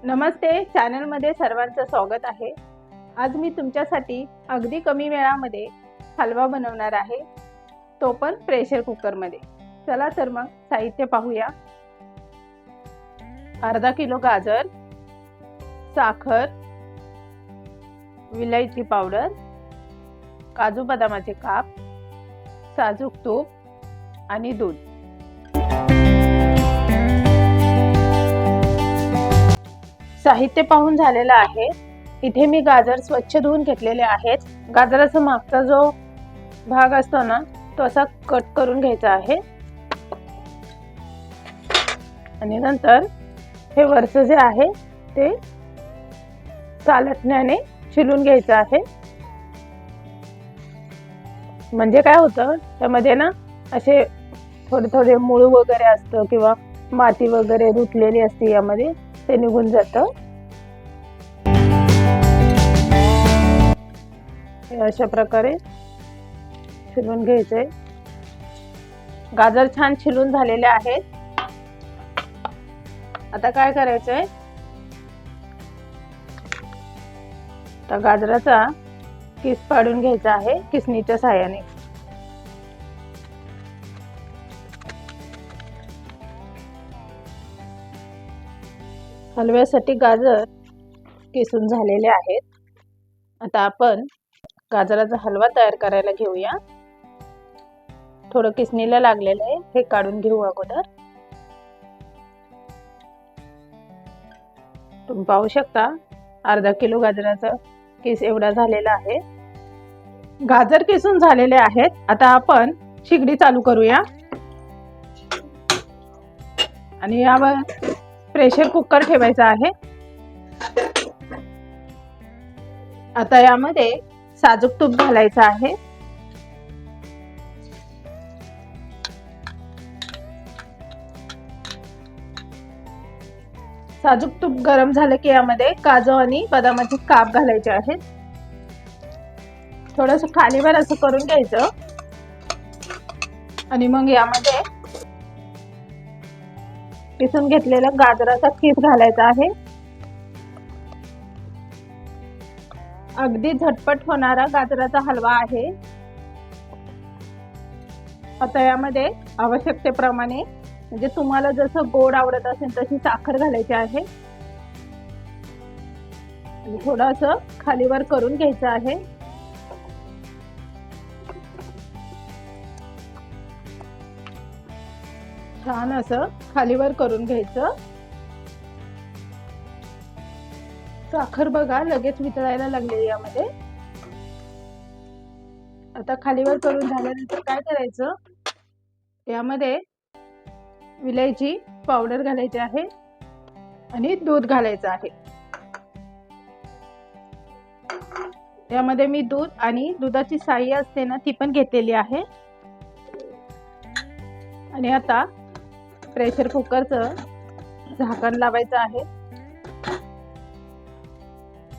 नमस्ते, चॅनलमध्ये सर्वांचं स्वागत आहे। आज मी तुमच्यासाठी अगदी कमी वेळामध्ये हलवा बनवणार आहे, तो पण प्रेशर कुकरमध्ये। चला तर मग साहित्य पाहूया। अर्धा किलो गाजर, साखर, विलायची पावडर, काजू बदामाचे काप, साजूक तूप आणि दूध। साहित्य पाहून झालेलं आहे। इथे मी गाजर स्वच्छ धुवून घेतलेले आहेत। गाजराचा मागचा जो भाग असतो ना, तो असा कट करून घ्यायचा आहे आणि नंतर हे वरचं जे आहे ते चालटण्याने छिलून घ्यायचं आहे। म्हणजे काय होतं, त्यामध्ये ना असे थोडे थोडे मूळ वगैरे असतं किंवा माती वगैरे रुतलेली असते, यामध्ये ते निघून जातं। अशा प्रकारे छिलून घ्यायचे। गाजर छान छिलून झालेले आहेत। आता काय करायचंय, तर गाजराचा किस पाडून घ्यायचा आहे किसणीच्या साहाय्याने। हलव्यासाठी गाजर किसून झालेले आहेत। आता आपण गाजराचा हलवा तयार करायला घेऊया। थोडं किसणीला लागलेलं आहे, हे काढून घेऊ अगोदर। तुम्ही पाहू शकता, अर्धा किलो गाजराचा किस एवढा झालेला आहे। गाजर किसून झालेले आहेत। आता आपण शिगडी चालू करूया आणि यावर प्रेशर कुकर ठेवायचा आहे। आता यामध्ये साजूक तूप घालायचं आहे। साजूक तूप गरम झालं की यामध्ये काजू आणि बदामाचे काप घालायचे आहेत। थोडंसं खालीवर असं करून घ्यायचं आणि मग यामध्ये किसून घेतलेला गाजराचा किस घालायचा आहे। अगदी झटपट होणारा गाजराचा हलवा आहे। आता यामध्ये आवश्यकतेप्रमाणे, म्हणजे तुम्हाला जसं गोड आवडत असेल तशी साखर घालायची आहे आणि थोडंसं खालीवर करून घ्यायचं आहे। छान असं खालीवर करून घ्यायचं। साखर बघा लगेच वितळायला लागली यामध्ये। आता खालीवर करून झाल्यानंतर काय करायचं, यामध्ये विलायची पावडर घालायची आहे आणि दूध घालायचं आहे। यामध्ये मी दूध आणि दुधाची साई असते ना, ती पण घेतलेली आहे। आणि आता प्रेशर कुकरचं झाकण लावायचं आहे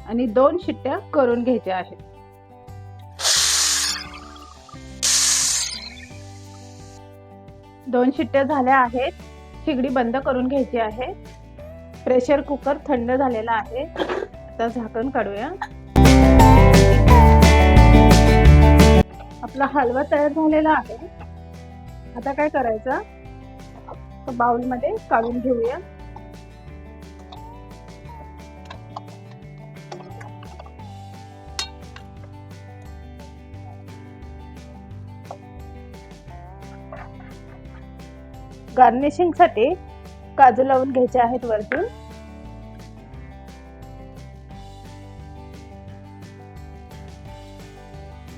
आणि 2 शिट्ट्या करून घ्यायच्या आहेत। दोन शिट्ट्या झाल्या आहेत। शिगडी बंद करून घ्यायची आहे। प्रेशर कुकर थंड झालेला आहे। आता झाकण काढूया। आपला हलवा तयार झालेला आहे। आता काय करायचं, बाउल मध्ये काढून घेऊया। गार्निशिंग साठी काजू लावून घ्यायचे आहेत वरतून।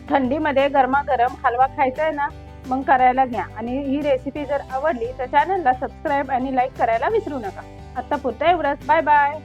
थंडीमध्ये गरमागरम हलवा खायचा आहे ना, मग करायला घ्या। आणि ही रेसिपी जर आवडली तर चॅनलला सबस्क्राईब आणि लाईक करायला विसरू नका। आता पुरतं एवढंच। Bye bye.